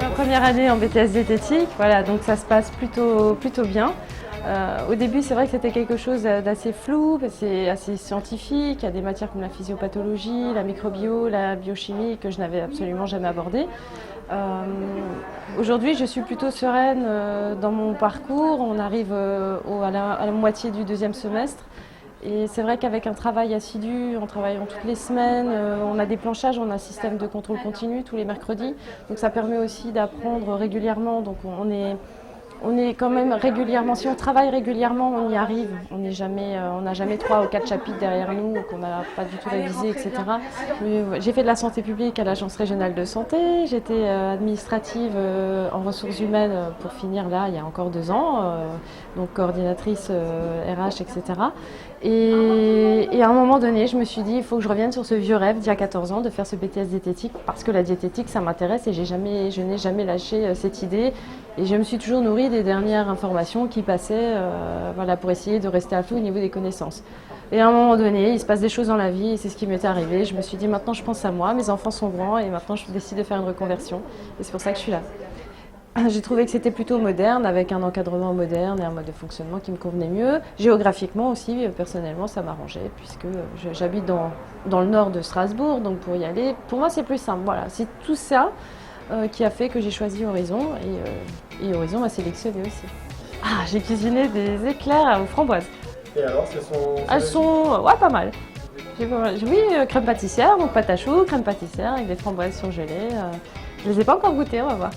première année en BTS diététique, voilà, donc ça se passe plutôt bien. Au début, c'est vrai que c'était quelque chose d'assez flou, c'est assez scientifique. Il y a des matières comme la physiopathologie, la microbio, la biochimie que je n'avais absolument jamais abordées. Aujourd'hui, je suis plutôt sereine dans mon parcours. On arrive à la moitié du deuxième semestre. Et c'est vrai qu'avec un travail assidu, en travaillant toutes les semaines, on a des planchages, on a un système de contrôle continu tous les mercredis. Donc ça permet aussi d'apprendre régulièrement. Donc on est quand même régulièrement, si on travaille régulièrement, on y arrive. On n'a jamais 3 ou 4 chapitres derrière nous qu'on n'a pas du tout révisé, etc. J'ai fait de la santé publique à l'Agence régionale de santé. J'étais administrative en ressources humaines pour finir là, il y a encore 2 ans, donc coordinatrice RH, etc. Et à un moment donné, je me suis dit, il faut que je revienne sur ce vieux rêve d'il y a 14 ans de faire ce BTS diététique parce que la diététique, ça m'intéresse et je n'ai jamais lâché cette idée. Et je me suis toujours nourrie des dernières informations qui passaient voilà, pour essayer de rester à flot au niveau des connaissances. Et à un moment donné, il se passe des choses dans la vie et c'est ce qui m'est arrivé. Je me suis dit, maintenant je pense à moi, mes enfants sont grands et maintenant je décide de faire une reconversion. Et c'est pour ça que je suis là. J'ai trouvé que c'était plutôt moderne, avec un encadrement moderne et un mode de fonctionnement qui me convenait mieux. Géographiquement aussi, personnellement, ça m'arrangeait, puisque j'habite dans le nord de Strasbourg, donc pour y aller, pour moi c'est plus simple. Voilà, c'est tout ça qui a fait que j'ai choisi Horizon, et Horizon m'a sélectionné aussi. Ah, j'ai cuisiné des éclairs aux framboises. Et alors, Elles sont, ouais, pas mal. Oui, crème pâtissière, donc pâte à choux, crème pâtissière avec des framboises surgelées. Je les ai pas encore goûtées, on va voir.